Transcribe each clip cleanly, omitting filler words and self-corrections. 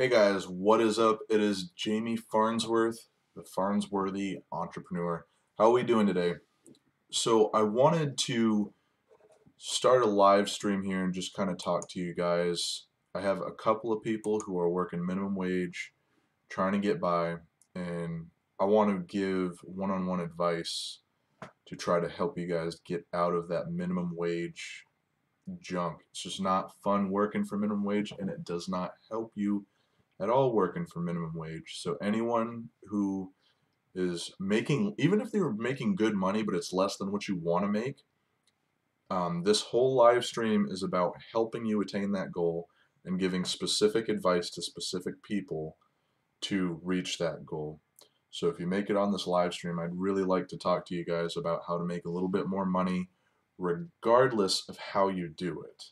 Hey guys, what is up? It is Jamie Farnsworth, the Farnsworthy entrepreneur. How are we doing today? So I wanted to start a live stream here and just kind of talk to you guys. I have a couple of people who are working minimum wage, trying to get by, and I want to give one-on-one advice to try to help you guys get out of that minimum wage junk. It's just not fun working for minimum wage, and it does not help you at all working for minimum wage. So anyone who is making, even if they were making good money, but it's less than what you want to make, this whole live stream is about helping you attain that goal and giving specific advice to specific people to reach that goal. So if you make it on this live stream, I'd really like to talk to you guys about how to make a little bit more money regardless of how you do it.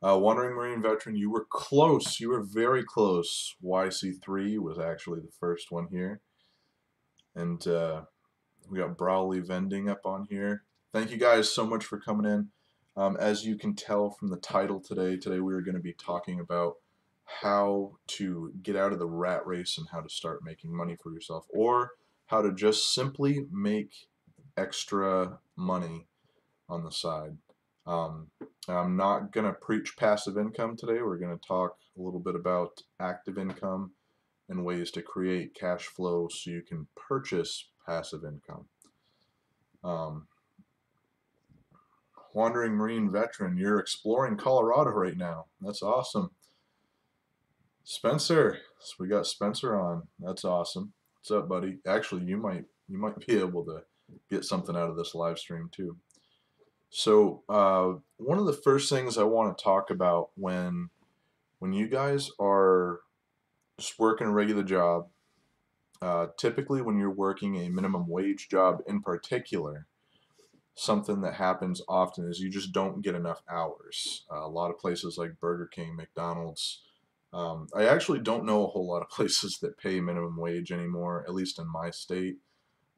Wandering Marine Veteran, you were close. You were very close. YC3 was actually the first one here. And we got Brawley Vending up on here. Thank you guys so much for coming in. As you can tell from the title today we are going to be talking about how to get out of the rat race and how to start making money for yourself, or how to just simply make extra money on the side. I'm not going to preach passive income today. We're going to talk a little bit about active income and ways to create cash flow so you can purchase passive income. Wandering Marine Veteran, you're exploring Colorado right now. That's awesome. Spencer, so we got Spencer on. That's awesome. What's up, buddy? Actually, you might be able to get something out of this live stream too. So one of the first things I want to talk about when you guys are just working a regular job, typically when you're working a minimum wage job in particular, something that happens often is you just don't get enough hours. A lot of places like Burger King, McDonald's. I actually don't know a whole lot of places that pay minimum wage anymore, at least in my state.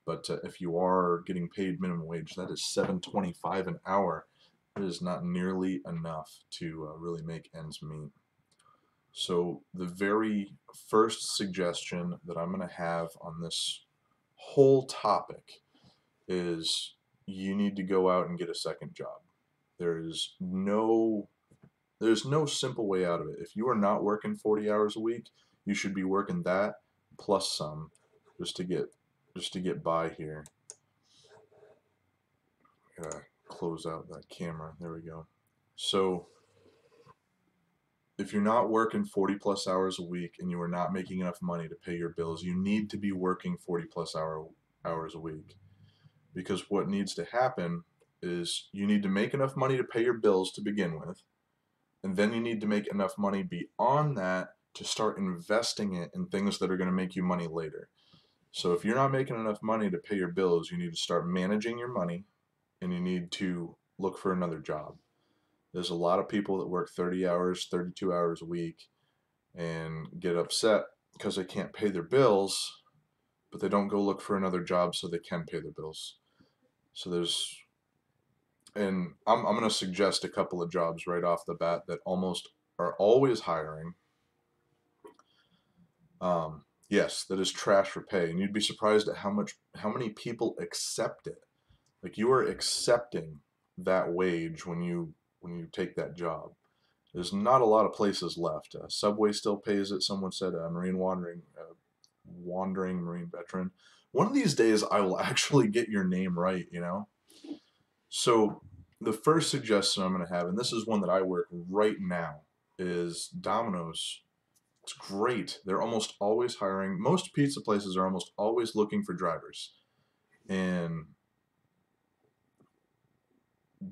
But if you are getting paid minimum wage, that is $7.25 an hour. It is not nearly enough to really make ends meet. So the very first suggestion that I'm going to have on this whole topic is you need to go out and get a second job. There's no simple way out of it. If you are not working 40 hours a week, you should be working that plus some just to get by here. Gotta close out that camera. There we go. So if you're not working 40 plus hours a week and you are not making enough money to pay your bills, you need to be working 40 plus hours a week. Because what needs to happen is you need to make enough money to pay your bills to begin with, and then you need to make enough money beyond that to start investing it in things that are going to make you money later. So if you're not making enough money to pay your bills, you need to start managing your money, and you need to look for another job. There's a lot of people that work 30 hours, 32 hours a week and get upset because they can't pay their bills, but they don't go look for another job so they can pay their bills. So and I'm going to suggest a couple of jobs right off the bat that almost are always hiring. Yes, that is trash for pay, and you'd be surprised at how many people accept it. Like, you are accepting that wage when you take that job. There's not a lot of places left. Subway still pays it. Someone said Wandering Marine Veteran. One of these days I will actually get your name right, you know? So the first suggestion I'm going to have, and this is one that I work right now, is Domino's. It's great. They're almost always hiring. Most pizza places are almost always looking for drivers. And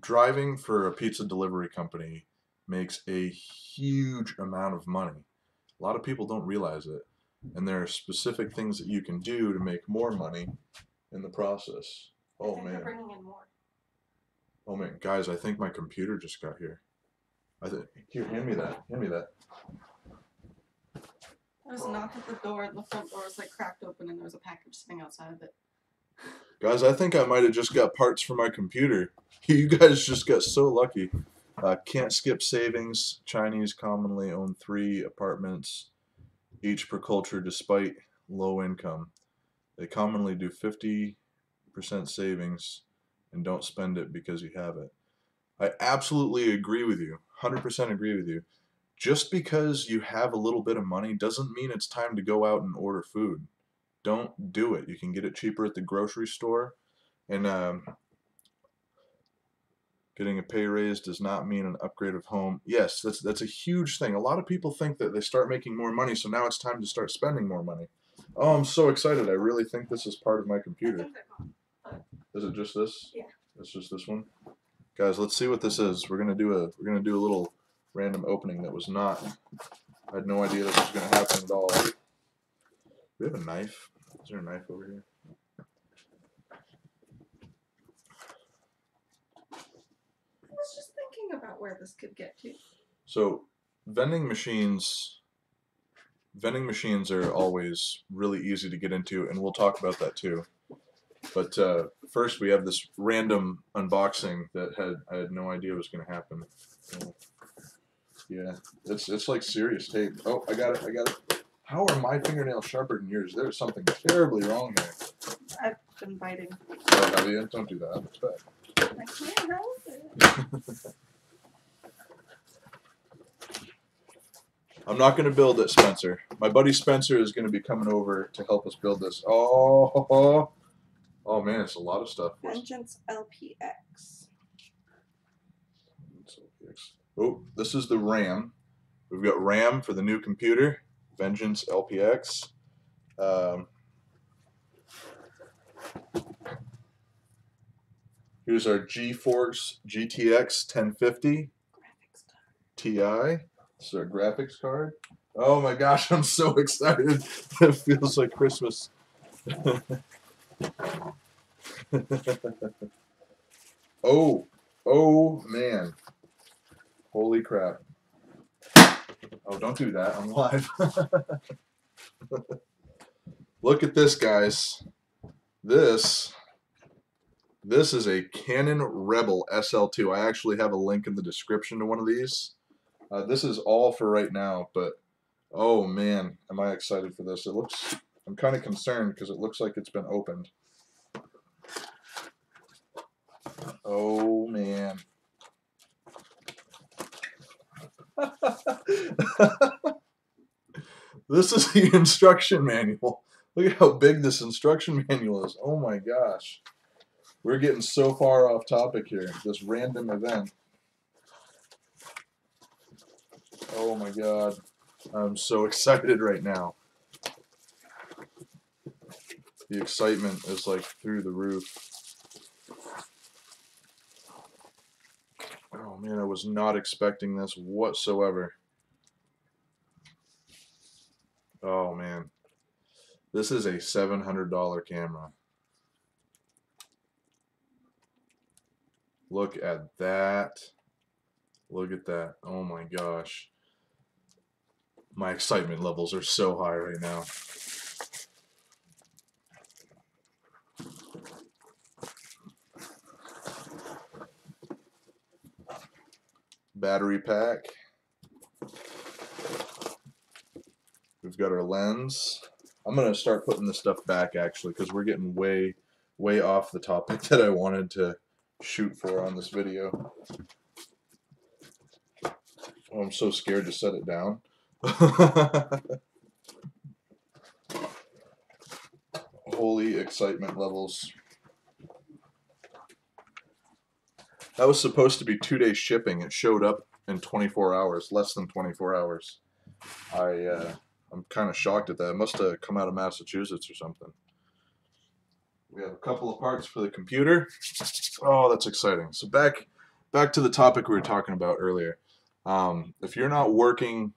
driving for a pizza delivery company makes a huge amount of money. A lot of people don't realize it. And there are specific things that you can do to make more money in the process. Oh, man. They're bringing in more. Oh, man. Guys, I think my computer just got here. Here, hand me that. Hand me that. There was a knock at the door, and the front door was like cracked open, and there was a package sitting outside of it. Guys, I think I might have just got parts for my computer. You guys just got so lucky. Can't skip savings. Chinese commonly own 3 apartments each per culture despite low income. They commonly do 50% savings and don't spend it because you have it. I absolutely agree with you. 100% agree with you. Just because you have a little bit of money doesn't mean it's time to go out and order food. Don't do it. You can get it cheaper at the grocery store. And getting a pay raise does not mean an upgrade of home. Yes, that's a huge thing. A lot of people think that they start making more money, so now it's time to start spending more money. Oh, I'm so excited. I really think this is part of my computer. Is it just this? Yeah. It's just this one. Guys, let's see what this is. We're gonna do a little random opening that was not. I had no idea this was gonna happen at all. Do we have a knife? Is there a knife over here? I was just thinking about where this could get to. So, vending machines are always really easy to get into, and we'll talk about that too. But first, we have this random unboxing that I had no idea was going to happen. Yeah, it's like serious tape. Oh, I got it. How are my fingernails sharper than yours? There's something terribly wrong here. I've been biting. Oh, have you? Don't do that. It's bad. I can't help it. I'm not going to build it, Spencer. My buddy Spencer is going to be coming over to help us build this. Oh man, it's a lot of stuff. Vengeance LPX. Oh, this is the RAM. We've got RAM for the new computer, Vengeance LPX. Here's our GeForce GTX 1050 Ti. This is our graphics card. Oh my gosh, I'm so excited. It feels like Christmas. Oh man. Holy crap. Oh, don't do that. I'm live. Look at this, guys. This is a Canon Rebel SL2. I actually have a link in the description to one of these. This is all for right now, but oh man, am I excited for this. I'm kind of concerned because it looks like it's been opened. Oh man. This is the instruction manual. Look at how big this instruction manual is. Oh my gosh. We're getting so far off topic here. This random event. Oh my god. I'm so excited right now. The excitement is like through the roof. Oh man, I was not expecting this whatsoever. Oh man. This is a $700 camera. Look at that. Look at that. Oh my gosh. My excitement levels are so high right now. Battery pack. We've got our lens. I'm going to start putting this stuff back actually because we're getting way off the topic that I wanted to shoot for on this video. Oh, I'm so scared to set it down. Holy excitement levels. That was supposed to be 2-day shipping. It showed up in 24 hours, less than 24 hours. I'm kind of shocked at that. It must have come out of Massachusetts or something. We have a couple of parts for the computer. Oh, that's exciting. So back to the topic we were talking about earlier. If you're not working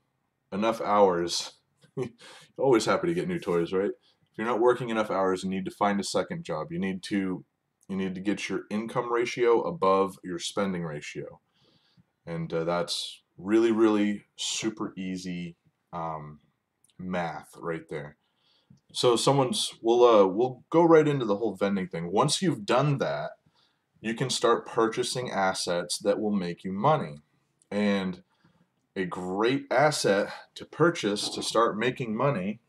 enough hours, you're always happy to get new toys, right? If you're not working enough hours, you need to find a second job. You need to get your income ratio above your spending ratio, and that's really super easy math right there. So we'll go right into the whole vending thing. Once you've done that, you can start purchasing assets that will make you money. And a great asset to purchase to start making money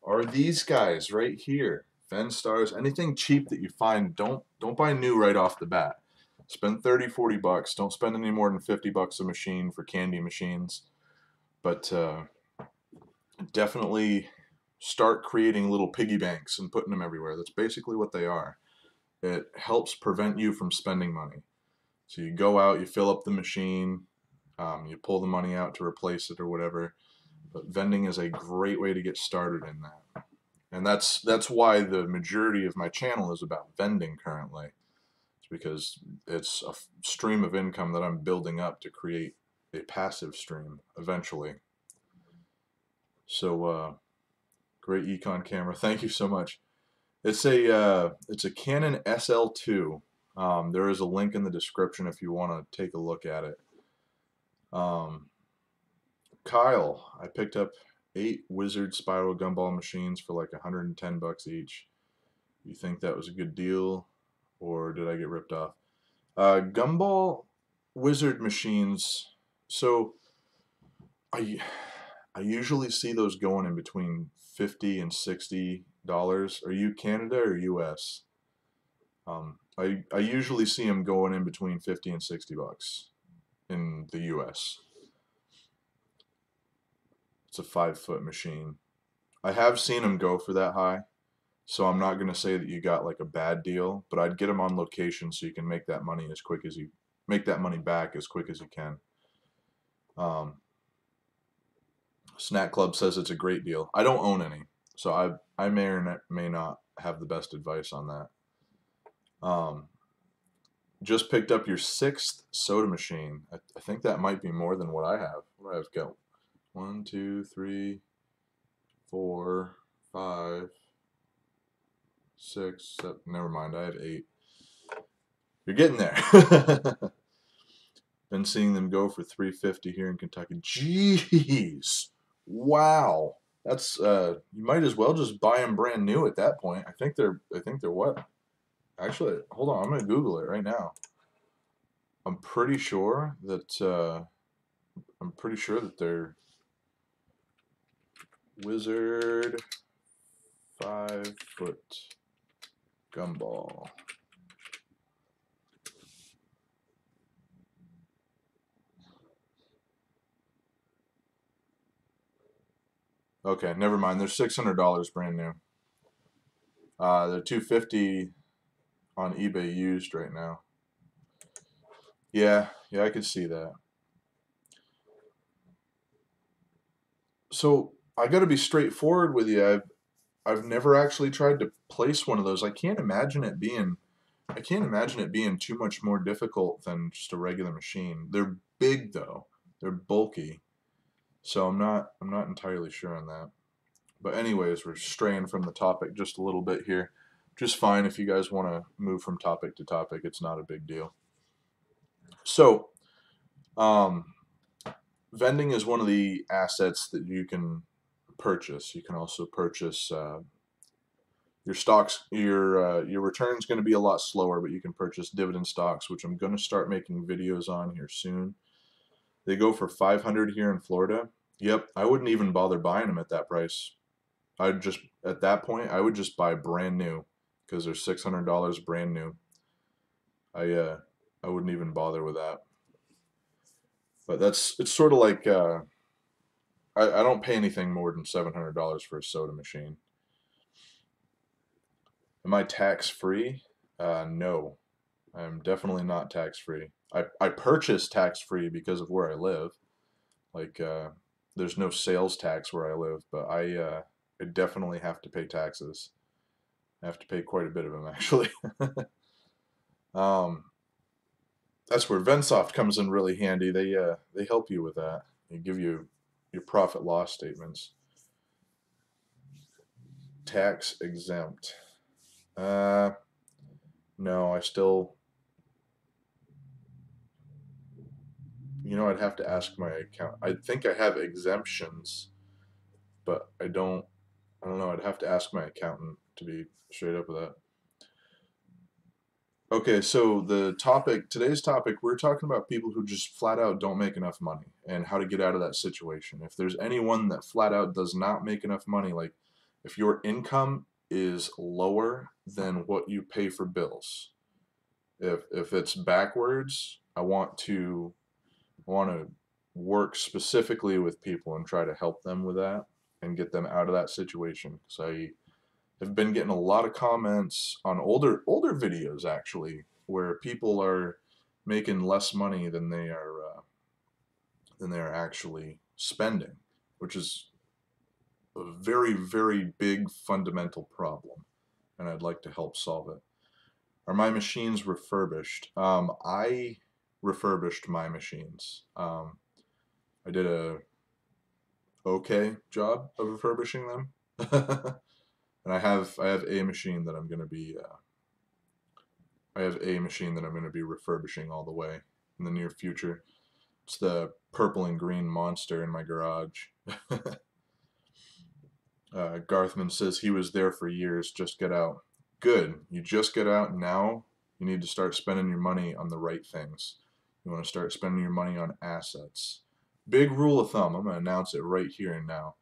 are these guys right here. Stars, anything cheap that you find, don't buy new right off the bat. Spend 30, 40 bucks. Don't spend any more than 50 bucks a machine for candy machines. But definitely start creating little piggy banks and putting them everywhere. That's basically what they are. It helps prevent you from spending money. So you go out, you fill up the machine, you pull the money out to replace it or whatever. But vending is a great way to get started in that. And that's why the majority of my channel is about vending currently. It's because it's a stream of income that I'm building up to create a passive stream eventually. So great Econ camera. Thank you so much. It's a Canon SL2. There is a link in the description if you want to take a look at it. Kyle, I picked up 8 Wizard spiral gumball machines for like 110 bucks each. You think that was a good deal, or did I get ripped off? Gumball Wizard machines. So I usually see those going in between $50 and $60. Are you Canada or US? I usually see them going in between 50 and 60 bucks in the US. It's a 5-foot machine. I have seen them go for that high, so I'm not going to say that you got like a bad deal, but I'd get them on location so you can make that money as quick as you make that money back as quick as you can. Snack Club says it's a great deal. I don't own any, so I may or may not have the best advice on that. Just picked up your 6th soda machine. I think that might be more than what I have. What do I have got? 1, 2, 3, 4, 5, 6, 7. Never mind, I have 8. You're getting there. Been seeing them go for $3.50 here in Kentucky. Jeez, wow. That's you might as well just buy them brand new at that point. I think they're what? Actually, hold on. I'm gonna Google it right now. I'm pretty sure that they're Wizard 5-foot gumball. Okay, never mind. They're $600 brand new. They're $250 on eBay used right now. Yeah, I could see that. So I got to be straightforward with you. I've never actually tried to place one of those. I can't imagine it being too much more difficult than just a regular machine. They're big though. They're bulky. So I'm not entirely sure on that. But anyways, we're straying from the topic just a little bit here. Just fine if you guys want to move from topic to topic. It's not a big deal. So, vending is one of the assets that you can purchase. You can also purchase your stocks. Your return's going to be a lot slower, but you can purchase dividend stocks, which I'm going to start making videos on here soon. They go for $500 here in Florida. Yep, I wouldn't even bother buying them at that price. At that point, I would just buy brand new because they're $600 brand new. I wouldn't even bother with that. But it's sort of like I don't pay anything more than $700 for a soda machine. Am I tax free? No, I'm definitely not tax free. I purchase tax free because of where I live. Like there's no sales tax where I live, but I definitely have to pay taxes. I have to pay quite a bit of them actually. um, that's where Vensoft comes in really handy. They help you with that. They give you your profit loss statements. Tax exempt. No, I still. I'd have to ask my account. I think I have exemptions, but I don't. I don't know. I'd have to ask my accountant to be straight up with that. Okay, so today's topic, we're talking about people who just flat out don't make enough money and how to get out of that situation. If there's anyone that flat out does not make enough money, like if your income is lower than what you pay for bills, if it's backwards, I want to work specifically with people and try to help them with that and get them out of that situation. Because I've been getting a lot of comments on older videos actually, where people are making less money than they are actually spending, which is a very big fundamental problem, and I'd like to help solve it. Are my machines refurbished? I refurbished my machines. I did a okay job of refurbishing them, and I have a machine that I'm going to be I have a machine that I'm going to be refurbishing all the way in the near future. It's the purple and green monster in my garage. Garthman says he was there for years. Just get out. Good. You just get out now. You need to start spending your money on the right things. You want to start spending your money on assets. Big rule of thumb. I'm going to announce it right here and now.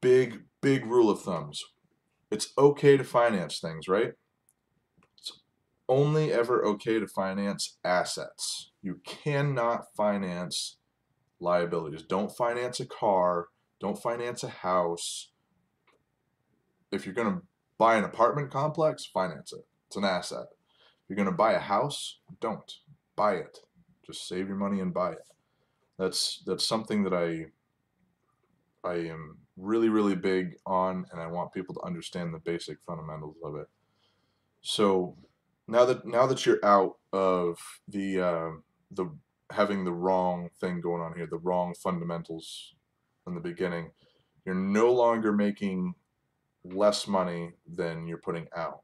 Big rule of thumbs. It's okay to finance things, right? It's only ever okay to finance assets. You cannot finance liabilities. Don't finance a car. Don't finance a house. If you're going to buy an apartment complex, finance it. It's an asset. If you're going to buy a house, don't. Buy it. Just save your money and buy it. That's something that I am really big on, and I want people to understand the basic fundamentals of it. So now that you're out of the having the wrong thing going on here, the wrong fundamentals in the beginning, you're no longer making less money than you're putting out.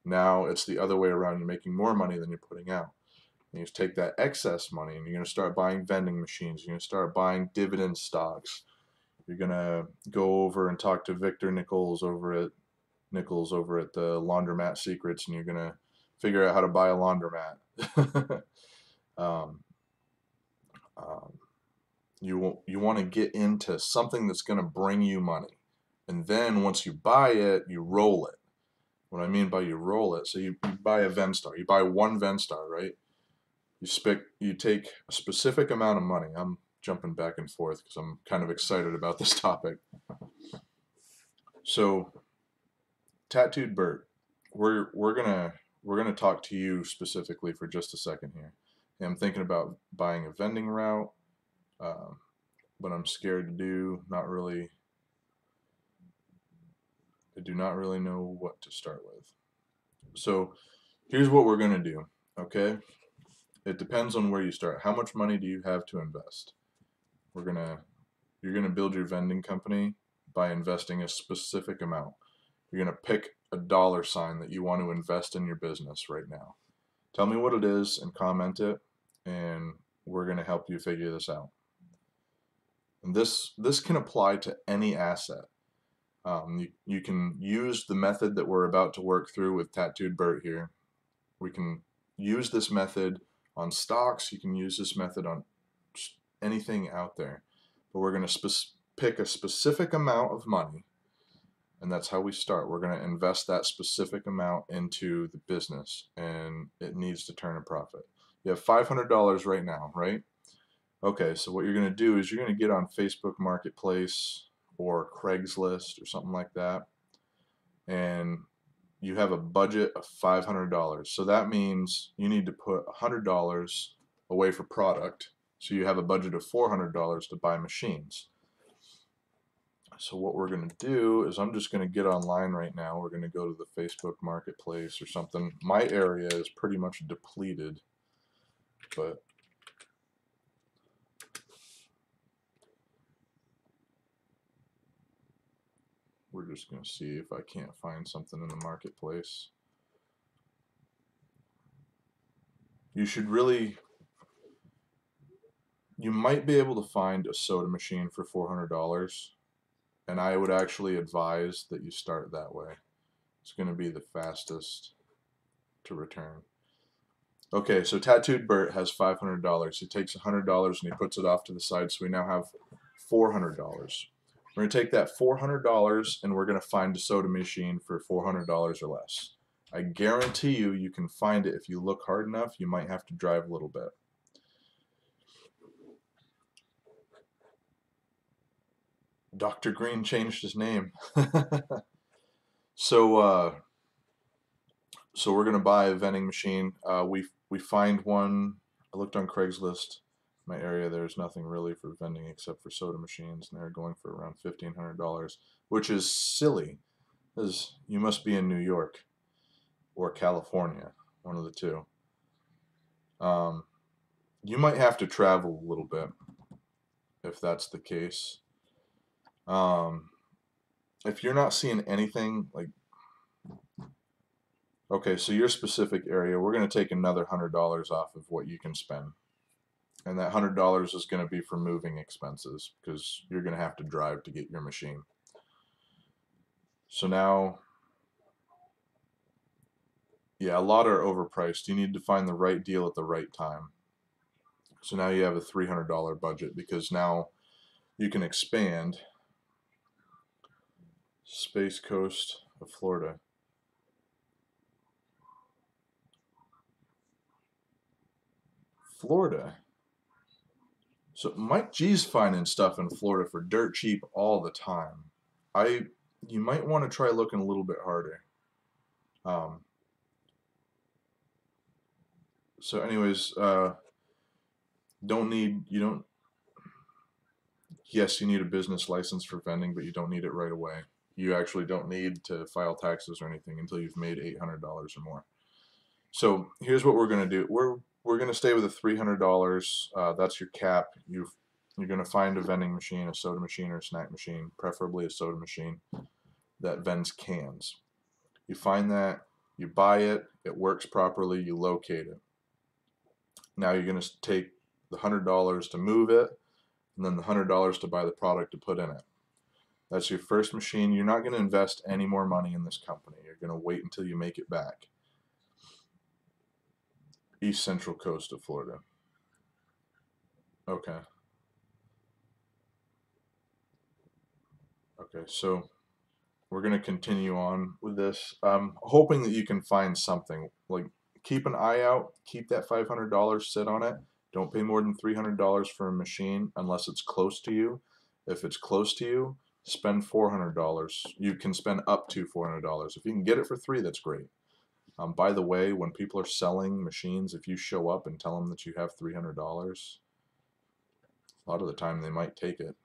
Now it's the other way around. You're making more money than you're putting out. And you just take that excess money and you're going to start buying vending machines. You're going to start buying dividend stocks. You're going to go over and talk to Victor Nichols over at the Laundromat Secrets, and you're going to figure out how to buy a laundromat. um, um, you want to get into something that's going to bring you money. And then once you buy it, you roll it. What I mean by you roll it, so you buy a Venstar, you buy one Venstar, right? You take a specific amount of money. I'm jumping back and forth because I'm kind of excited about this topic. So, Tattooed Bert, we're gonna talk to you specifically for just a second here. And I'm thinking about buying a vending route, um, but I'm scared to do. Not really. I do not really know what to start with. So, here's what we're gonna do. Okay, it depends on where you start. How much money do you have to invest? We're gonna You're gonna build your vending company by investing a specific amount. You're gonna pick a dollar sign that you want to invest in your business right now. Tell me what it is and comment it, and we're gonna help you figure this out. And this can apply to any asset. You can use the method that we're about to work through with Tattooed Bert here. We can use this method on stocks. You can use this method on anything out there. But we're going to pick a specific amount of money, and that's how we start. We're going to invest that specific amount into the business, and it needs to turn a profit. You have $500 right now, right? Okay, so what you're going to do is you're going to get on Facebook Marketplace or Craigslist or something like that, and you have a budget of $500. So that means you need to put $100 away for product. So you have a budget of $400 to buy machines. So what we're going to do is I'm just going to get online right now. We're going to go to the Facebook Marketplace or something. My area is pretty much depleted, but we're just going to see if I can't find something in the marketplace. You might be able to find a soda machine for $400, and I would actually advise that you start that way. It's going to be the fastest. to return. Okay, so Tattooed Bert has $500. He takes $100 and he puts it off to the side, so we now have $400. We're going to take that $400 and we're going to find a soda machine for $400 or less. I guarantee you, you can find it if you look hard enough. You might have to drive a little bit. Dr. Green changed his name. So, so we're gonna buy a vending machine. We find one. I looked on Craigslist. My area, there's nothing really for vending except for soda machines, and they're going for around $1,500, which is silly, because you must be in New York or California, one of the two. Um, you might have to travel a little bit if that's the case. Um, if you're not seeing anything like, okay, so your specific area, we're going to take another $100 off of what you can spend. And that $100 is going to be for moving expenses because you're going to have to drive to get your machine. So now, yeah, a lot are overpriced. You need to find the right deal at the right time. So now you have a $300 budget because now you can expand. Space Coast of Florida. Florida. So Mike G's finding stuff in Florida for dirt cheap all the time. You might want to try looking a little bit harder. Um, so anyways, you don't, yes, you need a business license for vending, but you don't need it right away. You actually don't need to file taxes or anything until you've made $800 or more. So here's what we're gonna do. We're gonna stay with the $300. That's your cap. You're gonna find a vending machine, a soda machine, or a snack machine, preferably a soda machine that vends cans. You find that, you buy it, it works properly, you locate it. Now you're gonna take the $100 to move it, and then the $100 to buy the product to put in it. That's your first machine. You're not going to invest any more money in this company. You're going to wait until you make it back. East Central Coast of Florida. Okay. Okay, so we're going to continue on with this. I'm hoping that you can find something. Like, keep an eye out. Keep that $500. Sit on it. Don't pay more than $300 for a machine unless it's close to you. If it's close to you, spend $400. You can spend up to $400. If you can get it for $300, that's great. By the way, when people are selling machines, if you show up and tell them that you have $300, a lot of the time they might take it.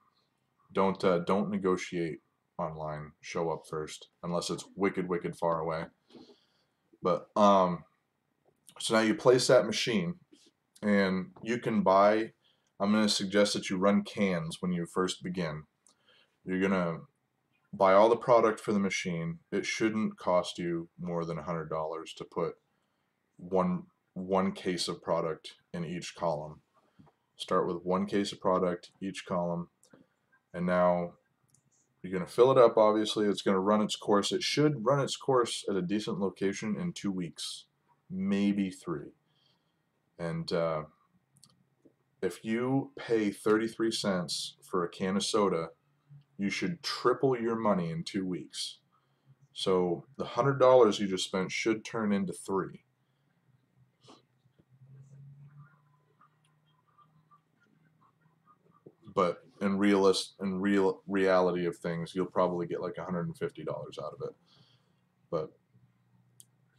Don't negotiate online. Show up first, unless it's wicked far away. But so now you place that machine, and you can buy. I'm going to suggest that you run cans when you first begin. You're going to buy all the product for the machine. It shouldn't cost you more than $100 to put one case of product in each column. Start with one case of product each column, and now you're going to fill it up. Obviously, it's going to run its course. It should run its course at a decent location in 2 weeks, maybe 3. And if you pay 33 cents for a can of soda, you should triple your money in 2 weeks. So the $100 you just spent should turn into 3. But in reality of things, you'll probably get like $150 out of it. But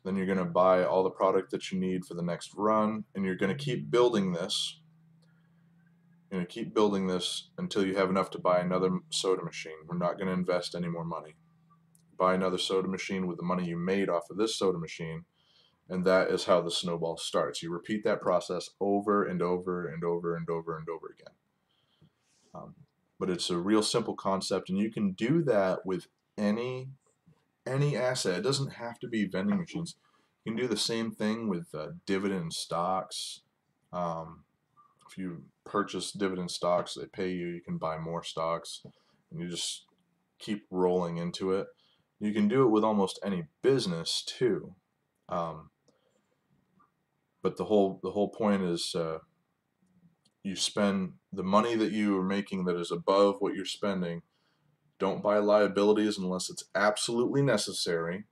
then you're going to buy all the product that you need for the next run, and you're going to keep building this. You're going to keep building this until you have enough to buy another soda machine. We're not going to invest any more money. Buy another soda machine with the money you made off of this soda machine, and that is how the snowball starts. You repeat that process over and over and over and over and over again. But it's a real simple concept, and you can do that with any asset. It doesn't have to be vending machines. You can do the same thing with dividend stocks. If you purchase dividend stocks, they pay you. You can buy more stocks, and you just keep rolling into it. You can do it with almost any business too. But the whole point is you spend the money that you are making that is above what you're spending. Don't buy liabilities unless it's absolutely necessary,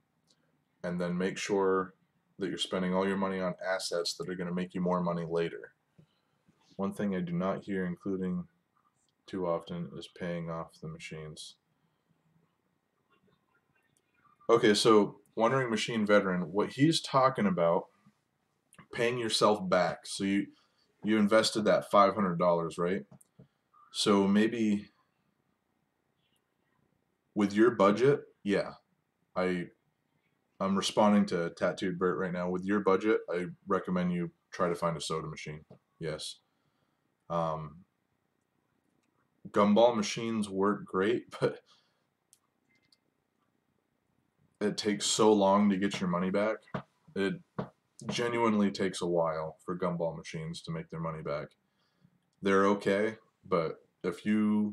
and then make sure that you're spending all your money on assets that are going to make you more money later. One thing I do not hear including too often is paying off the machines. Okay, so Wandering Machine Veteran, what he's talking about, paying yourself back. So you invested that $500, right? So maybe with your budget, yeah, I I'm responding to Tattooed Bert right now. With your budget, I recommend you try to find a soda machine. Yes. Um, Gumball machines work great, but it takes so long to get your money back. It genuinely takes a while for gumball machines to make their money back. They're okay, but if you're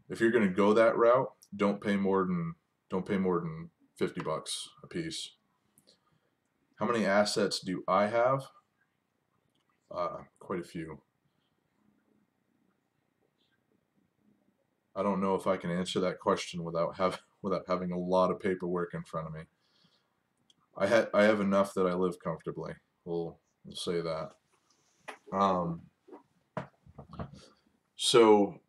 gonna go that route, don't pay more than $50 a piece. How many assets do I have? Quite a few. I don't know if I can answer that question without having a lot of paperwork in front of me. I have enough that I live comfortably. We'll say that. Um, so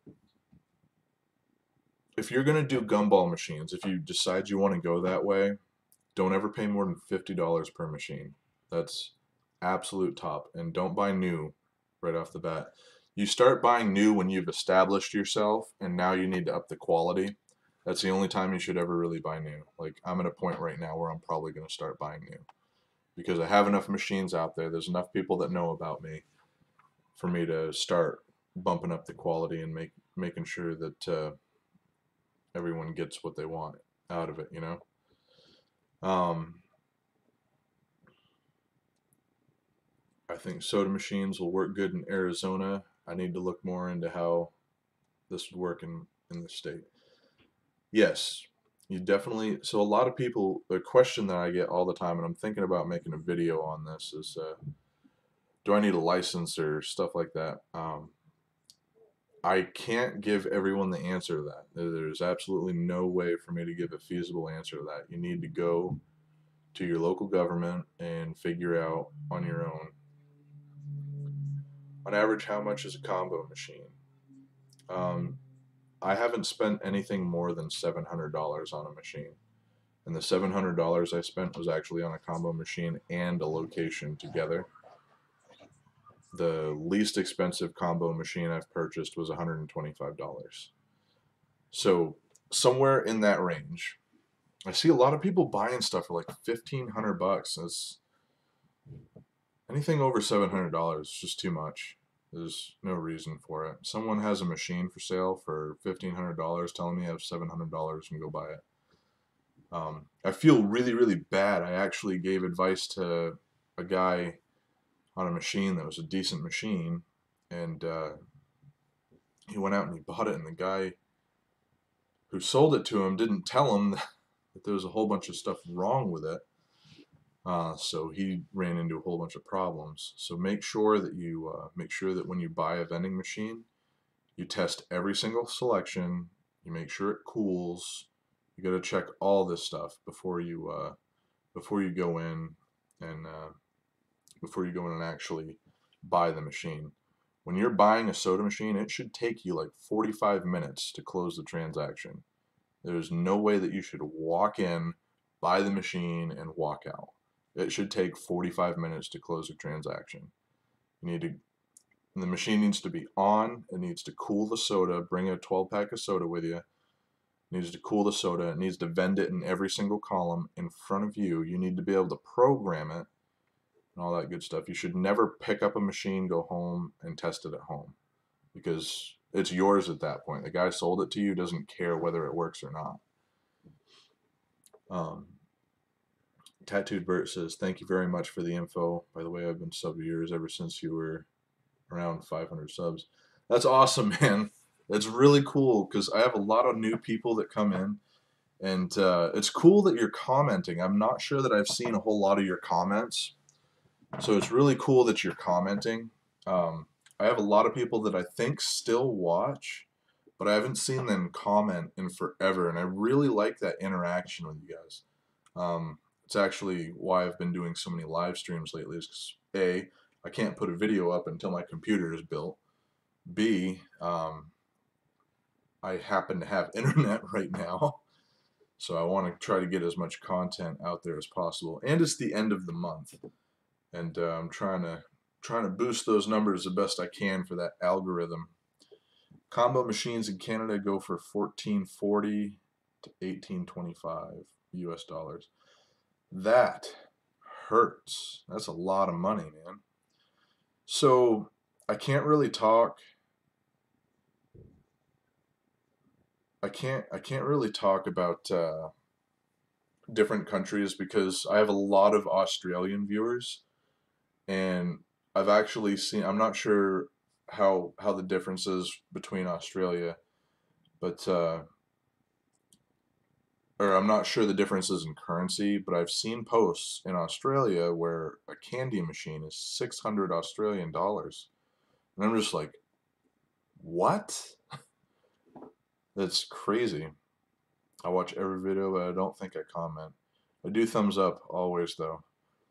if you're gonna do gumball machines, if you decide you want to go that way, don't ever pay more than $50 per machine. That's absolute top. And don't buy new right off the bat. You start buying new when you've established yourself and now you need to up the quality. That's the only time you should ever really buy new. Like, I'm at a point right now where I'm probably going to start buying new because I have enough machines out there. There's enough people that know about me for me to start bumping up the quality and making sure that everyone gets what they want out of it, you know? Um, I think soda machines will work good in Arizona. I need to look more into how this would work in the state. Yes, you definitely. So a lot of people, the question that I get all the time, and I'm thinking about making a video on this, is do I need a license or stuff like that? I can't give everyone the answer to that. There's absolutely no way for me to give a feasible answer to that. You need to go to your local government and figure out on your own. On average, how much is a combo machine? Um, I haven't spent anything more than $700 on a machine. And the $700 I spent was actually on a combo machine and a location together. The least expensive combo machine I've purchased was $125. So somewhere in that range. I see a lot of people buying stuff for like $1,500. That's anything over $700 is just too much. There's no reason for it. Someone has a machine for sale for $1,500, telling me I have $700 and go buy it. I feel really, really bad. I actually gave advice to a guy on a machine that was a decent machine, and he went out and he bought it, and the guy who sold it to him didn't tell him that there was a whole bunch of stuff wrong with it. So he ran into a whole bunch of problems. So make sure that when you buy a vending machine, you test every single selection. You make sure it cools. You got to check all this stuff before you go in and actually buy the machine. When you're buying a soda machine, it should take you like 45 minutes to close the transaction. There's no way that you should walk in, buy the machine, and walk out. It should take 45 minutes to close a transaction. The machine needs to be on. It needs to cool the soda. Bring a 12-pack of soda with you. It needs to cool the soda. It needs to vend it in every single column in front of you. You need to be able to program it and all that good stuff. You should never pick up a machine, go home, and test it at home because it's yours at that point. The guy sold it to you doesn't care whether it works or not. Tattooed Bert says, thank you very much for the info. By the way, I've been sub yours ever since you were around 500 subs. That's awesome, man. That's really cool because I have a lot of new people that come in, and it's cool that you're commenting. I'm not sure that I've seen a whole lot of your comments. So it's really cool that you're commenting. I have a lot of people that I think still watch, but I haven't seen them comment in forever, and I really like that interaction with you guys. It's actually why I've been doing so many live streams lately. Is 'cause A, I can't put a video up until my computer is built. B, I happen to have internet right now, so I want to try to get as much content out there as possible. And it's the end of the month, and I'm trying to boost those numbers the best I can for that algorithm. Combo machines in Canada go for 1440 to 1825 US dollars. That hurts. That's a lot of money, man. So I can't really talk. I can't really talk about different countries because I have a lot of Australian viewers, and I've actually seen. I'm not sure how the difference is between Australia, but or I'm not sure the differences in currency, but I've seen posts in Australia where a candy machine is 600 Australian dollars. And I'm just like, what? That's crazy. I watch every video, but I don't think I comment. I do thumbs up always, though.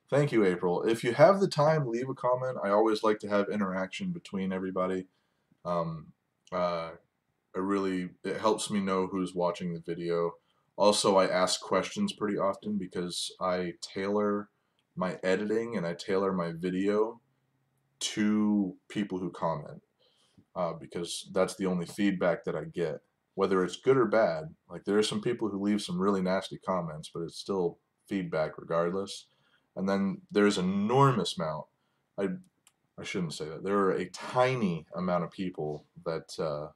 Thank you, April. If you have the time, leave a comment. I always like to have interaction between everybody. Um, it helps me know who's watching the video. Also, I ask questions pretty often because I tailor my editing and I tailor my video to people who comment, because that's the only feedback that I get, whether it's good or bad. Like, there are some people who leave some really nasty comments, but it's still feedback regardless. And then there's an enormous amount. I I shouldn't say that. There are a tiny amount of people that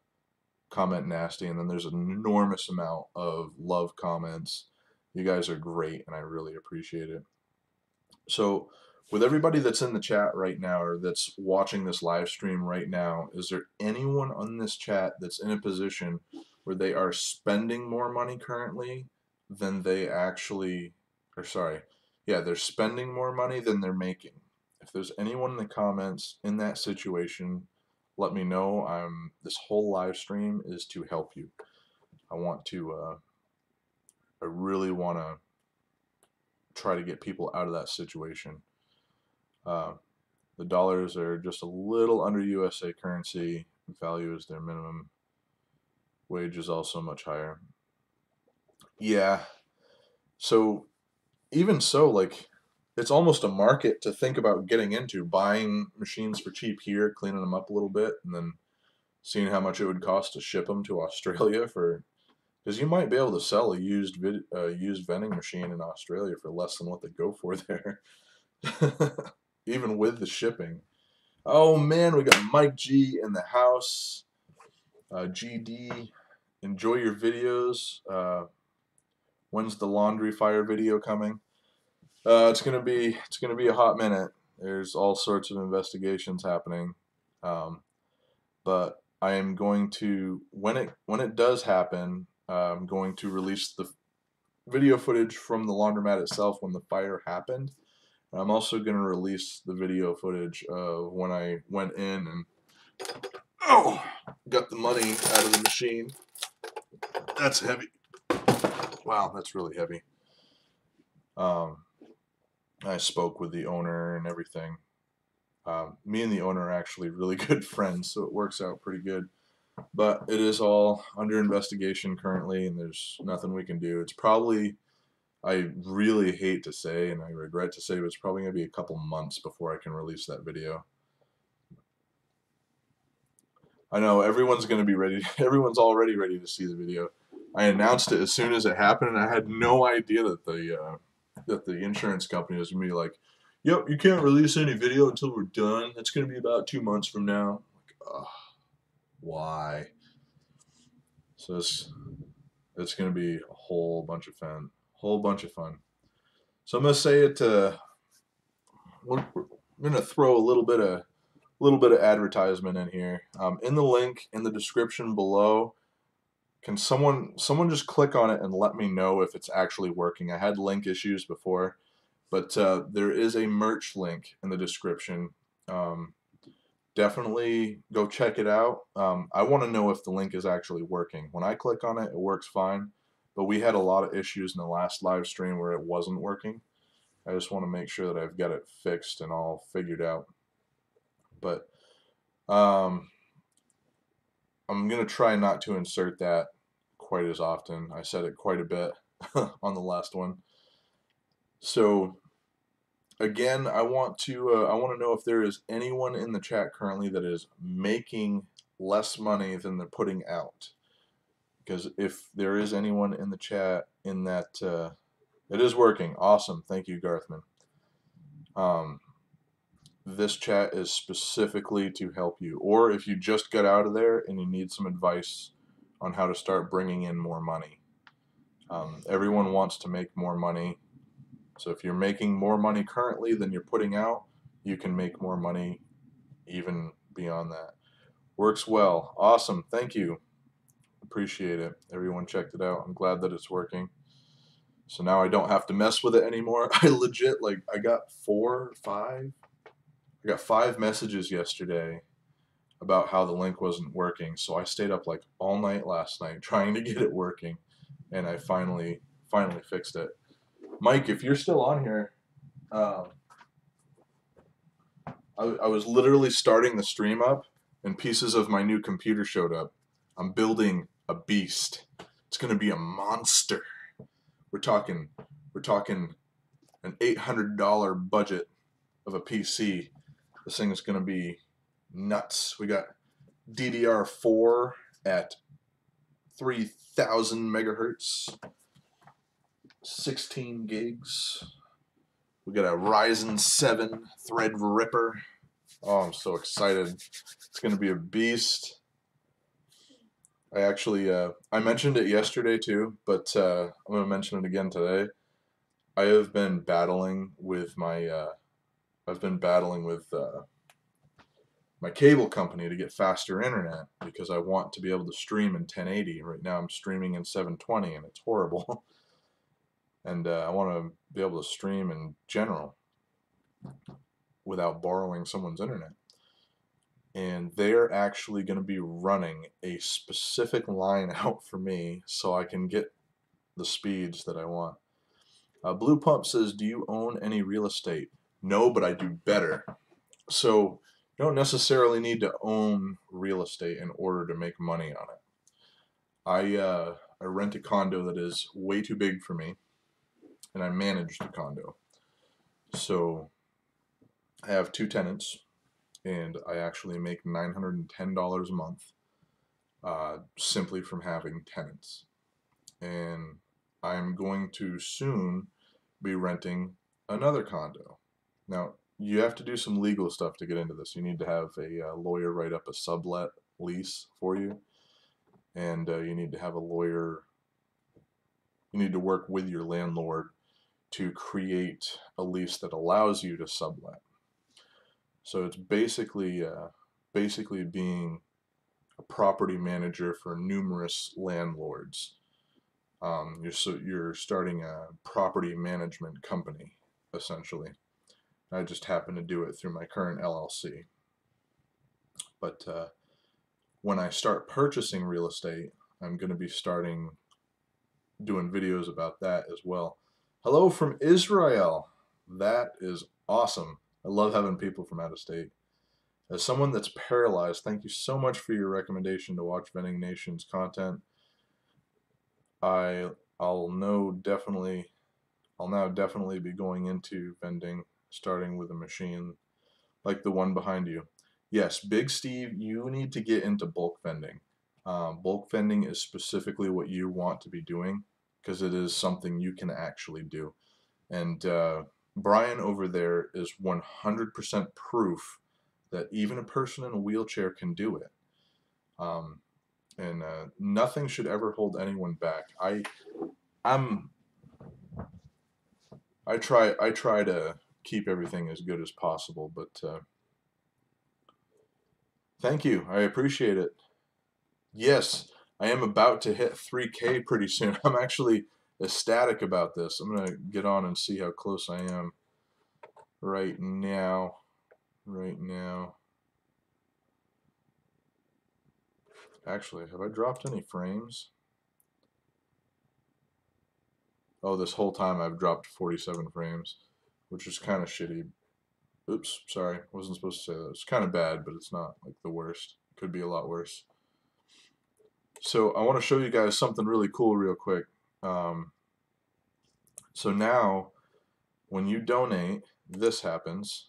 comment nasty, and then there's an enormous amount of love comments. You guys are great, and I really appreciate it. So, with everybody that's in the chat right now or that's watching this live stream right now, is there anyone on this chat that's in a position where they are spending more money currently than they actually, or sorry, yeah, they're spending more money than they're making? If there's anyone in the comments in that situation, let me know. This whole live stream is to help you. I want to, I really want to try to get people out of that situation. Uh, the dollars are just a little under USA currency. Value is their minimum. Wage is also much higher. Yeah. So even so, like, it's almost a market to think about getting into, buying machines for cheap here, cleaning them up a little bit, and then seeing how much it would cost to ship them to Australia for, because you might be able to sell a used vending machine in Australia for less than what they go for there, even with the shipping. Oh man, we got Mike G in the house. GD, enjoy your videos. When's the laundry fire video coming? It's gonna be a hot minute. There's all sorts of investigations happening, but I am going to, when it does happen, I'm going to release the video footage from the laundromat itself when the fire happened. I'm also going to release the video footage of when I went in and got the money out of the machine. That's heavy. Wow, that's really heavy. I spoke with the owner and everything. Me and the owner are actually really good friends, so it works out pretty good. But it is all under investigation currently, and there's nothing we can do. It's probably, I really hate to say, and I regret to say, but it's probably going to be a couple months before I can release that video. I know everyone's going to be ready. Everyone's already ready to see the video. I announced it as soon as it happened, and I had no idea that the insurance company was going to be like, "Yep, you can't release any video until we're done. It's going to be about 2 months from now." Like, ugh, why? So it's going to be a whole bunch of fun. So I'm going to say it. We're going to throw a little bit of advertisement in here. In the link in the description below, can someone just click on it and let me know if it's actually working? I had link issues before. But there is a merch link in the description. Definitely go check it out. I want to know if the link is actually working. When I click on it, it works fine. But we had a lot of issues in the last live stream where it wasn't working. I just want to make sure that I've got it fixed and all figured out. But um, I'm going to try not to insert that quite as often. I said it quite a bit on the last one. So again, I want to know if there is anyone in the chat currently that is making less money than they're putting out. Because if there is anyone in the chat in that, it is working. Awesome. Thank you, Garthman. This chat is specifically to help you. Or if you just got out of there and you need some advice on how to start bringing in more money. Everyone wants to make more money. So if you're making more money currently than you're putting out, you can make more money even beyond that. Works well. Awesome. Thank you. Appreciate it. Everyone checked it out. I'm glad that it's working. So now I don't have to mess with it anymore. I legit, like, I got 5 messages yesterday about how the link wasn't working. So I stayed up like all night last night trying to get it working, and I finally fixed it. Mike, if you're still on here, I was literally starting the stream up, and pieces of my new computer showed up. I'm building a beast. It's gonna be a monster. We're talking an $800 budget of a PC. This thing is gonna be nuts. We got DDR4 at 3000 megahertz, 16 gigs. We got a Ryzen 7 Threadripper. Oh, I'm so excited. It's going to be a beast. I actually, I mentioned it yesterday too, but I'm going to mention it again today. I have been battling with my, my cable company to get faster internet because I want to be able to stream in 1080. Right now I'm streaming in 720 and it's horrible. And I want to be able to stream in general without borrowing someone's internet. And they're actually going to be running a specific line out for me so I can get the speeds that I want. Blue Pump says, do you own any real estate? No, but I do better. So you don't necessarily need to own real estate in order to make money on it. I rent a condo that is way too big for me, and I manage the condo. So I have 2 tenants, and I actually make $910 a month simply from having tenants. And I'm going to soon be renting another condo. Now, you have to do some legal stuff to get into this. You need to have a lawyer write up a sublet lease for you, and you need to have a lawyer. You need to work with your landlord to create a lease that allows you to sublet. So it's basically being a property manager for numerous landlords. You're starting a property management company, essentially. I just happen to do it through my current LLC. But when I start purchasing real estate, I'm going to be starting doing videos about that as well. Hello from Israel. That is awesome. I love having people from out of state. As someone that's paralyzed, thank you so much for your recommendation to watch Vending Nation's content. I'll now definitely be going into vending, starting with a machine like the one behind you. Yes, Big Steve, you need to get into bulk vending. Bulk vending is specifically what you want to be doing because it is something you can actually do. And Brian over there is 100% proof that even a person in a wheelchair can do it. And nothing should ever hold anyone back. I try to keep everything as good as possible, but thank you. I appreciate it. Yes, I am about to hit 3K pretty soon. I'm actually ecstatic about this. I'm gonna get on and see how close I am right now. Right now. Actually, have I dropped any frames? Oh, this whole time I've dropped 47 frames, which is kind of shitty. Oops, sorry, wasn't supposed to say that. It's kind of bad, but it's not like the worst. Could be a lot worse. So I want to show you guys something really cool real quick. So now, when you donate, this happens.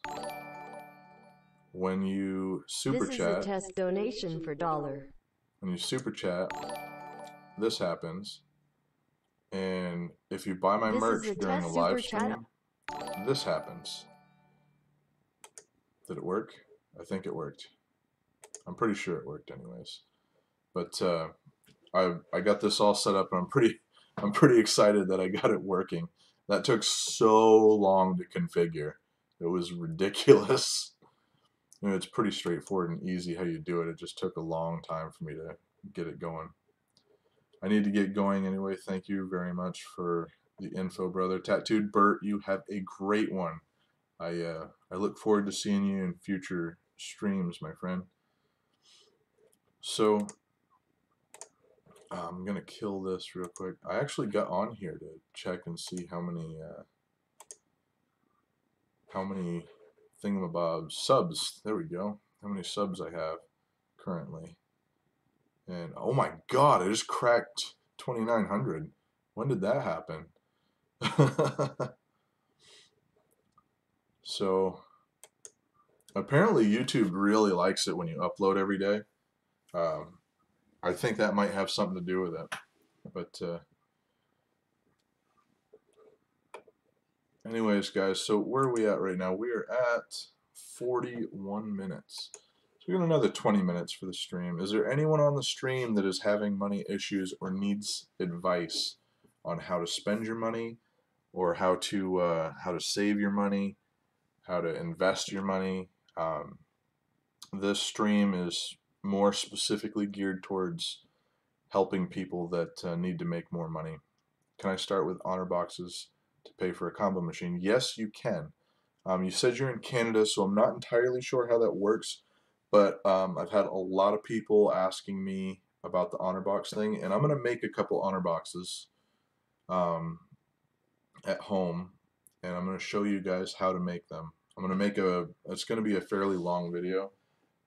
When you super This is a chat, test donation for $1. when you super chat, this happens. And if you buy my This is merch a during a test live super chat. stream, this happens. Did it work? I think it worked. I'm pretty sure it worked anyways. But I got this all set up and I'm pretty excited that I got it working. That took so long to configure. It was ridiculous. You know, it's pretty straightforward and easy how you do it. It just took a long time for me to get it going. I need to get going anyway. Thank you very much for the info, brother. Tattooed Bert, you have a great one. I look forward to seeing you in future streams, my friend. So I'm gonna kill this real quick. I actually got on here to check and see how many thingamabob subs. There we go. How many subs I have currently. And oh my god, I just cracked 2,900. When did that happen? So apparently YouTube really likes it when you upload every day. I think that might have something to do with it. But anyways, guys, so where are we at right now? We are at 41 minutes. So we got another 20 minutes for the stream. Is there anyone on the stream that is having money issues or needs advice on how to spend your money, or how to save your money, how to invest your money? This stream is more specifically geared towards helping people that need to make more money. Can I start with honor boxes to pay for a combo machine? Yes, you can. You said you're in Canada, so I'm not entirely sure how that works, but I've had a lot of people asking me about the honor box thing, and I'm going to make a couple honor boxes um, at home, and I'm going to show you guys how to make them. I'm going to make it's going to be a fairly long video,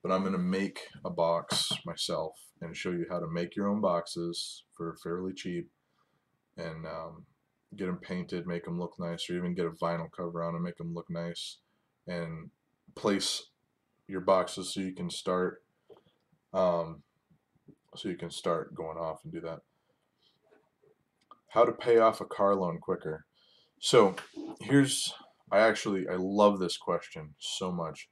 but I'm going to make a box myself and show you how to make your own boxes for fairly cheap, and get them painted, make them look nice, or even get a vinyl cover on them, make them look nice, and place your boxes so you can start going off and do that. How to pay off a car loan quicker. So I love this question so much.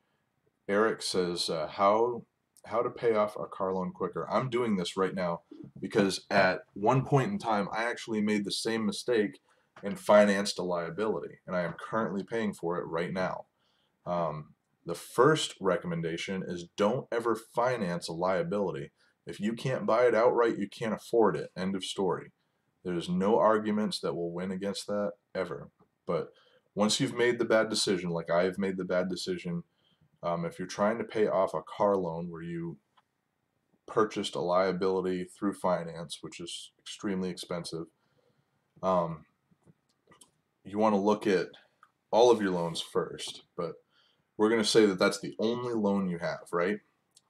Eric says, how to pay off a car loan quicker. I'm doing this right now because at one point in time I actually made the same mistake and financed a liability, and I am currently paying for it right now. The first recommendation is don't ever finance a liability. If you can't buy it outright, you can't afford it. End of story. There's no arguments that will win against that ever. But once you've made the bad decision, like I have made the bad decision, if you're trying to pay off a car loan where you purchased a liability through finance, which is extremely expensive, you want to look at all of your loans first. But we're going to say that that's the only loan you have, right?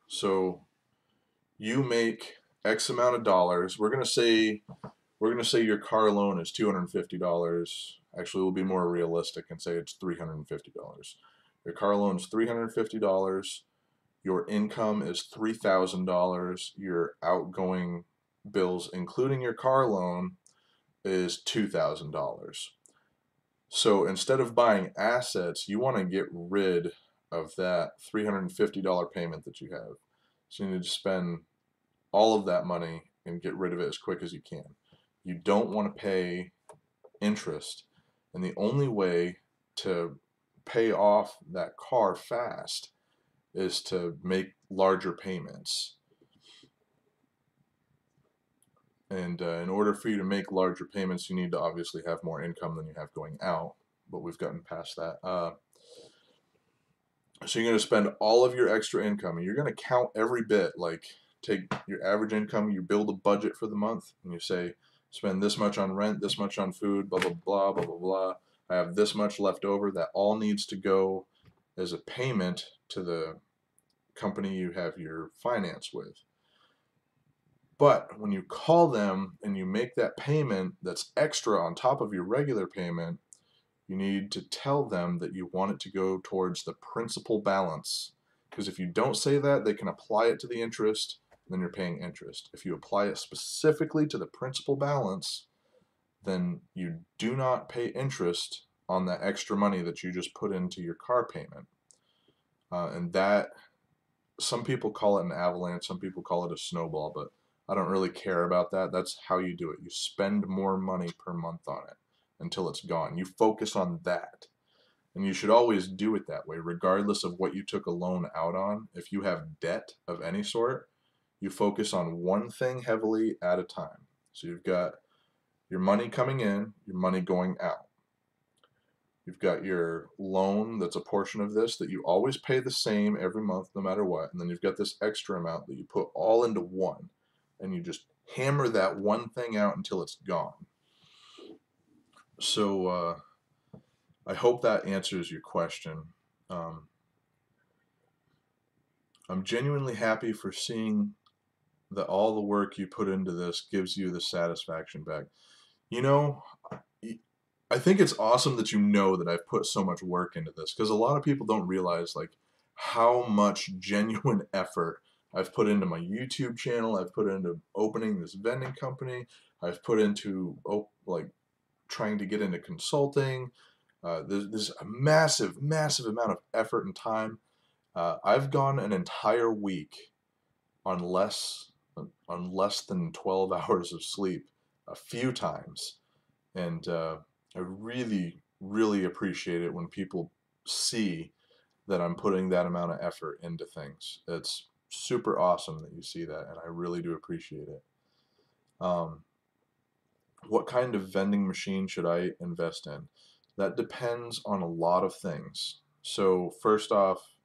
So you make X amount of dollars. We're going to say your car loan is $250. Actually, we'll be more realistic and say it's $350. Your car loan is $350. Your income is $3,000. Your outgoing bills, including your car loan, is $2,000. So instead of buying assets, you want to get rid of that $350 payment that you have. So you need to spend all of that money and get rid of it as quick as you can. You don't want to pay interest, and the only way to pay off that car fast is to make larger payments. And in order for you to make larger payments, you need to obviously have more income than you have going out. But we've gotten past that. So you're going to spend all of your extra income, and you're going to count every bit. Like, take your average income, you build a budget for the month, and you say, spend this much on rent, this much on food, blah, blah, blah, blah, blah, blah. I have this much left over. That all needs to go as a payment to the company you have your finance with. But when you call them and you make that payment that's extra on top of your regular payment, you need to tell them that you want it to go towards the principal balance. Because if you don't say that, they can apply it to the interest, and then you're paying interest. If you apply it specifically to the principal balance, then you do not pay interest on that extra money that you just put into your car payment. And that, some people call it an avalanche, some people call it a snowball, but I don't really care about that. That's how you do it. You spend more money per month on it until it's gone. You focus on that. And you should always do it that way, regardless of what you took a loan out on. If you have debt of any sort, you focus on one thing heavily at a time. So you've got your money coming in, your money going out. You've got your loan that's a portion of this that you always pay the same every month no matter what. And then you've got this extra amount that you put all into one. And you just hammer that one thing out until it's gone. So I hope that answers your question. I'm genuinely happy for seeing that all the work you put into this gives you the satisfaction back. You know, I think it's awesome that you know that I've put so much work into this, because a lot of people don't realize like how much genuine effort I've put into my YouTube channel. I've put into opening this vending company. I've put into like trying to get into consulting. There's a massive amount of effort and time. I've gone an entire week on less than 12 hours of sleep a few times, and I really appreciate it when people see that I'm putting that amount of effort into things. It's super awesome that you see that, and I really do appreciate it. What kind of vending machine should I invest in? That depends on a lot of things. So first off,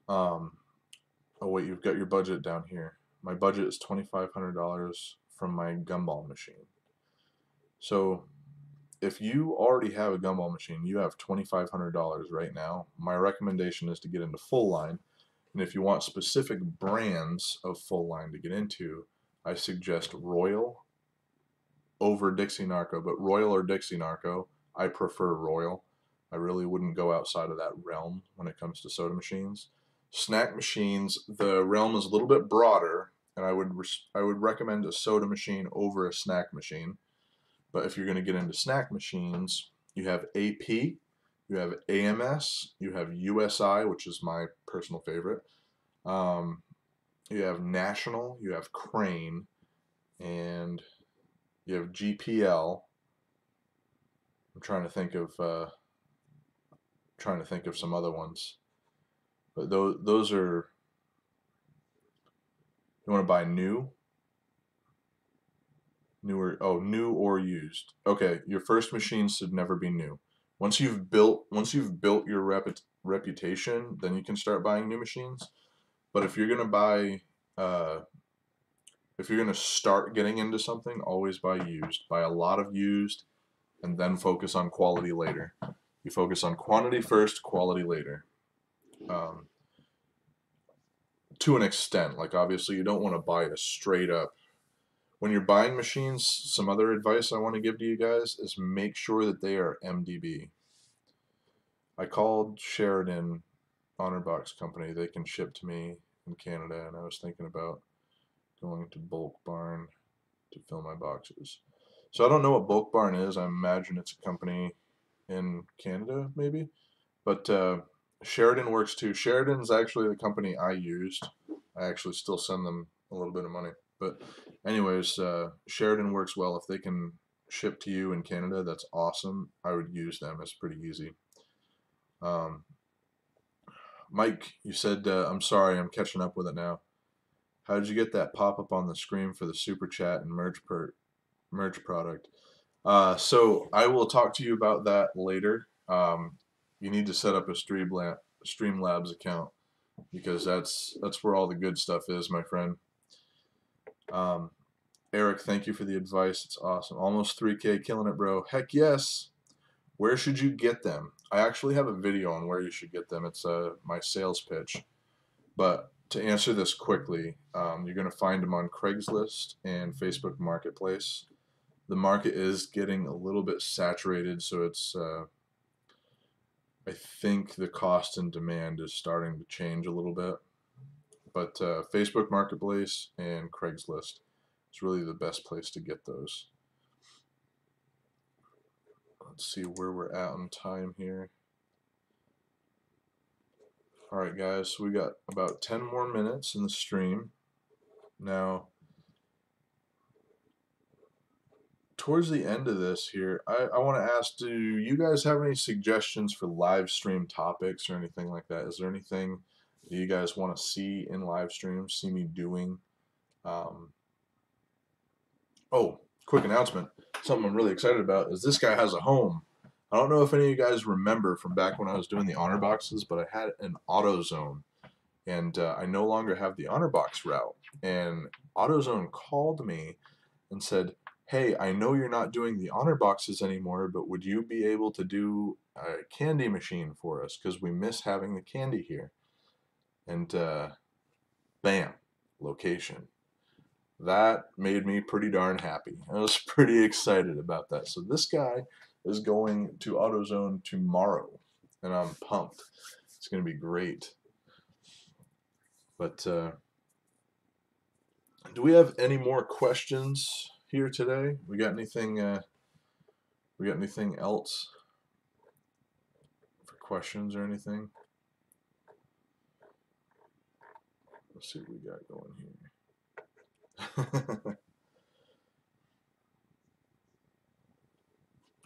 oh wait, you've got your budget down here. My budget is $2,500 from my gumball machine. So if you already have a gumball machine, you have $2,500 right now. My recommendation is to get into full line. And if you want specific brands of full line to get into, I suggest Royal over Dixie Narco. But Royal or Dixie Narco, I prefer Royal. I really wouldn't go outside of that realm when it comes to soda machines. Snack machines, the realm is a little bit broader, and I would recommend a soda machine over a snack machine. But if you're going to get into snack machines, you have AP, you have AMS, you have USI, which is my personal favorite. You have National, you have Crane, and you have GPL. I'm trying to think of some other ones, but those are. You want to buy new? Newer, oh, new or used. Okay, your first machine should never be new. Once you've built your reputation, then you can start buying new machines. But if you're gonna buy, if you're gonna start getting into something, always buy used. Buy a lot of used, and then focus on quality later. You focus on quantity first, quality later. To an extent, like obviously you don't want to buy a straight up. When you're buying machines, some other advice I want to give to you guys is make sure that they are MDB. I called Sheridan Honor Box Company. They can ship to me in Canada, and I was thinking about going to Bulk Barn to fill my boxes. So I don't know what Bulk Barn is. I imagine it's a company in Canada, maybe. But Sheridan works too. Sheridan's actually the company I used. I actually still send them a little bit of money. But anyways, Sheridan works well. If they can ship to you in Canada, that's awesome. I would use them. It's pretty easy. Mike, you said, I'm sorry, I'm catching up with it now. How did you get that pop-up on the screen for the super chat and merch product? So I will talk to you about that later. You need to set up a Streamlabs account because that's where all the good stuff is, my friend. Eric, thank you for the advice. It's awesome. Almost 3K, killing it, bro. Heck yes. Where should you get them? I actually have a video on where you should get them. It's my sales pitch. But to answer this quickly, you're going to find them on Craigslist and Facebook Marketplace. The market is getting a little bit saturated, so it's I think the cost and demand is starting to change a little bit. But Facebook Marketplace and Craigslist is really the best place to get those. Let's see where we're at on time here. Alright guys, so we got about 10 more minutes in the stream. Now, towards the end of this here, I want to ask, do you guys have any suggestions for live stream topics or anything like that? Is there anything that you guys want to see in live streams, see me doing? Oh, quick announcement. Something I'm really excited about is this guy has a home. I don't know if any of you guys remember from back when I was doing the honor boxes, but I had an AutoZone, and I no longer have the honor box route. And AutoZone called me and said, hey, I know you're not doing the honor boxes anymore, but would you be able to do a candy machine for us? Because we miss having the candy here. And bam, location. That made me pretty darn happy. I was pretty excited about that. So this guy is going to AutoZone tomorrow, and I'm pumped. It's going to be great. But do we have any more questions here today? We got anything? We got anything else for questions or anything? Let's see what we got going here.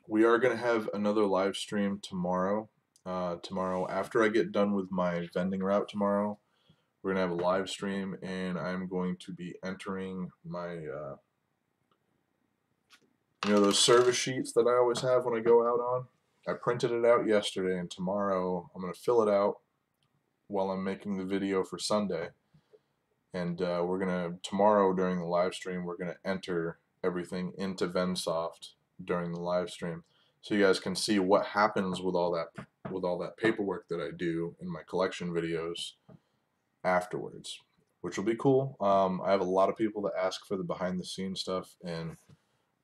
We are going to have another live stream tomorrow. Tomorrow, after I get done with my vending route tomorrow, we're going to have a live stream, and I'm going to be entering my, you know, those service sheets that I always have when I go out on. I printed it out yesterday, and tomorrow I'm going to fill it out while I'm making the video for Sunday. And we're going to, tomorrow during the live stream, we're going to enter everything into Vensoft during the live stream, so you guys can see what happens with all that paperwork that I do in my collection videos afterwards, which will be cool. I have a lot of people that ask for the behind the scenes stuff, and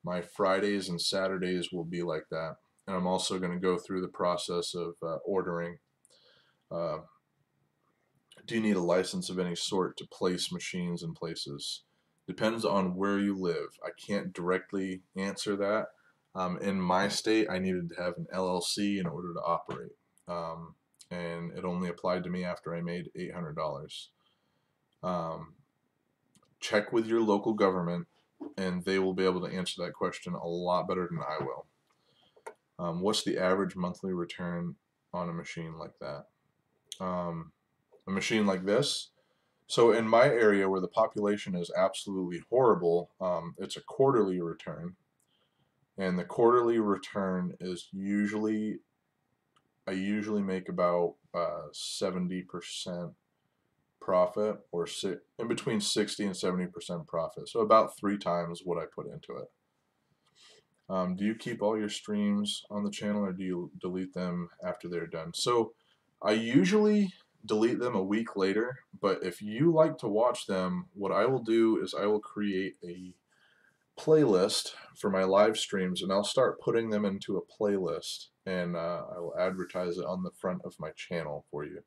my Fridays and Saturdays will be like that. And I'm also going to go through the process of ordering. Do you need a license of any sort to place machines in places? Depends on where you live. I can't directly answer that. In my state, I needed to have an LLC in order to operate. And it only applied to me after I made $800. Check with your local government, and they will be able to answer that question a lot better than I will. What's the average monthly return on a machine like that? A machine like this. So in my area where the population is absolutely horrible, it's a quarterly return. And the quarterly return is usually, I usually make about 70% profit, or in between 60 and 70% profit. So about 3 times what I put into it. Do you keep all your streams on the channel, or do you delete them after they're done? So I usually delete them a week later, but if you like to watch them, what I will do is I will create a playlist for my live streams, and I'll start putting them into a playlist, and I will advertise it on the front of my channel for you.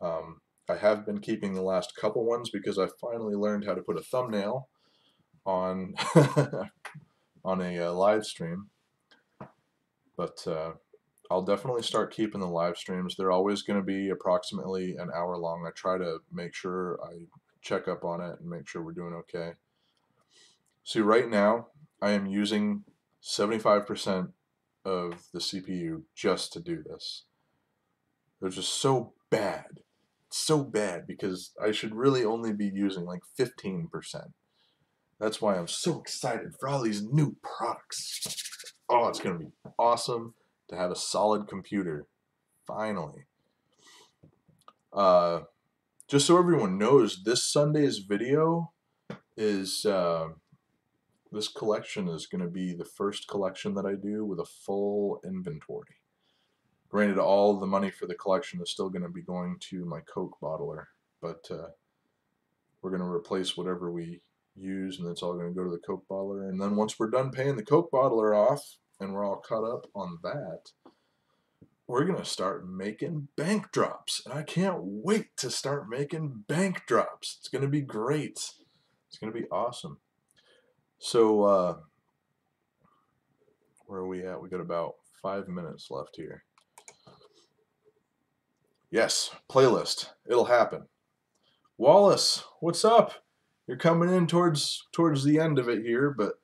I have been keeping the last couple ones because I finally learned how to put a thumbnail on on a live stream, but I'll definitely start keeping the live streams. They're always going to be approximately an hour long. I try to make sure I check up on it and make sure we're doing okay. See, right now I am using 75% of the CPU just to do this. They're just so bad. so bad because I should really only be using like 15%. That's why I'm so excited for all these new products. Oh, it's going to be awesome to have a solid computer. Finally. Just so everyone knows, this Sunday's video is, this collection is going to be the first collection that I do with a full inventory. Granted, all the money for the collection is still going to be going to my Coke bottler, but we're going to replace whatever we use, and it's all going to go to the Coke bottler. And then once we're done paying the Coke bottler off, and we're all caught up on that, we're going to start making bank drops. And I can't wait to start making bank drops. It's going to be great. It's going to be awesome. So, where are we at? We got about 5 minutes left here. Yes, playlist. It'll happen. Wallace, what's up? You're coming in towards the end of it here, but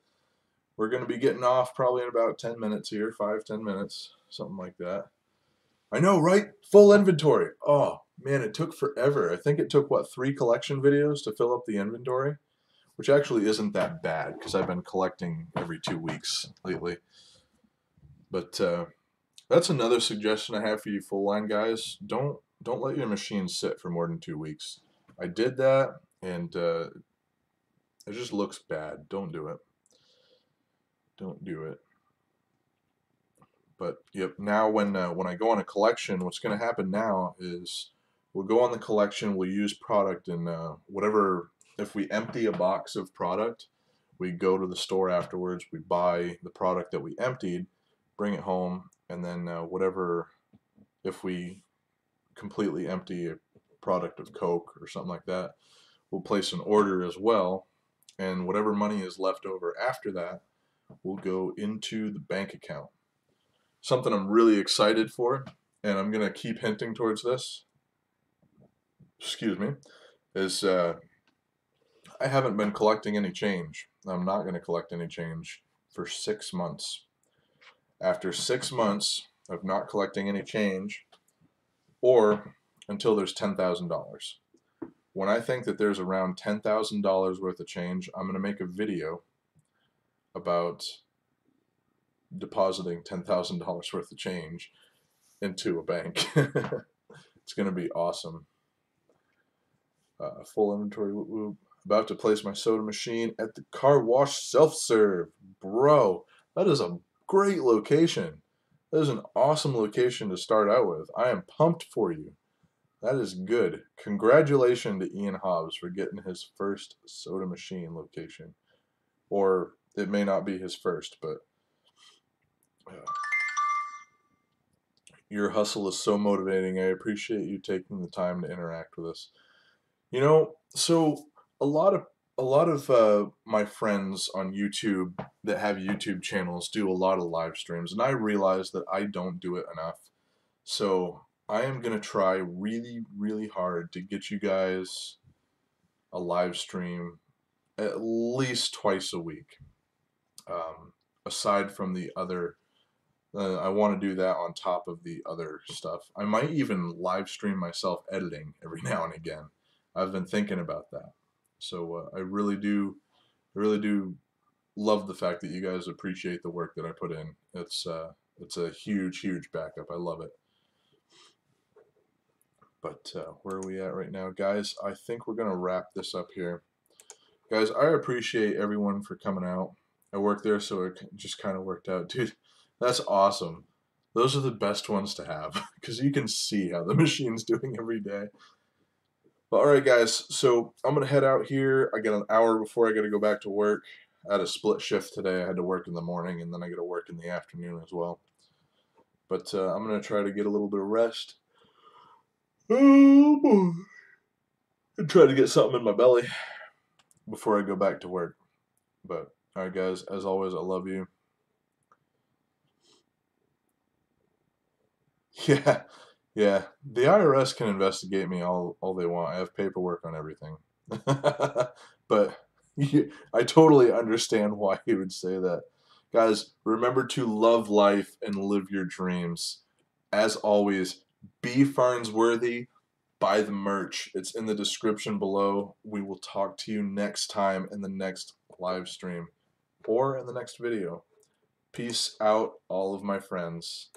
we're going to be getting off probably in about 10 minutes here, 5-10 minutes, something like that. I know, right? Full inventory. Oh, man, it took forever. I think it took, what, 3 collection videos to fill up the inventory? Which actually isn't that bad because I've been collecting every 2 weeks lately. But that's another suggestion I have for you full line guys. Don't let your machine sit for more than 2 weeks. I did that, and it just looks bad. Don't do it. Don't do it. But yep, now when I go on a collection, what's going to happen now is we'll go on the collection. We'll use product and whatever. If we empty a box of product, we go to the store afterwards. We buy the product that we emptied, bring it home, and then whatever. If we completely empty a product of Coke or something like that, we'll place an order as well, and whatever money is left over after that will go into the bank account. Something I'm really excited for, and I'm going to keep hinting towards this, excuse me, is I haven't been collecting any change. I'm not going to collect any change for 6 months. After 6 months of not collecting any change, or until there's $10,000. When I think that there's around $10,000 worth of change, I'm going to make a video about depositing $10,000 worth of change into a bank. It's going to be awesome. Full inventory. Whoop, whoop. About to place my soda machine at the car wash self-serve. Bro, that is a great location. That is an awesome location to start out with. I am pumped for you. That is good. Congratulations to Ian Hobbs for getting his first soda machine location. Or it may not be his first, but your hustle is so motivating. I appreciate you taking the time to interact with us. You know, so a lot of my friends on YouTube that have YouTube channels do a lot of live streams, and I realize that I don't do it enough. So I am going to try really, really hard to get you guys a live stream at least twice a week. Aside from the other, I want to do that on top of the other stuff. I might even live stream myself editing every now and again. I've been thinking about that. So I really do love the fact that you guys appreciate the work that I put in. It's a huge, huge backup. I love it. But where are we at right now, guys? I think we're gonna wrap this up here. Guys, I appreciate everyone for coming out. I work there, so it just kind of worked out. Dude, that's awesome. Those are the best ones to have because you can see how the machine's doing every day. But all right, guys, so I'm going to head out here. I got an hour before I got to go back to work. I had a split shift today. I had to work in the morning, and then I got to work in the afternoon as well. But I'm going to try to get a little bit of rest. Oh, boy. And try to get something in my belly before I go back to work. But, all right, guys, as always, I love you. Yeah. Yeah, the IRS can investigate me all they want. I have paperwork on everything. But I totally understand why he would say that. Guys, remember to love life and live your dreams. As always, be Farnsworthy, buy the merch. It's in the description below. We will talk to you next time in the next live stream or in the next video. Peace out, all of my friends.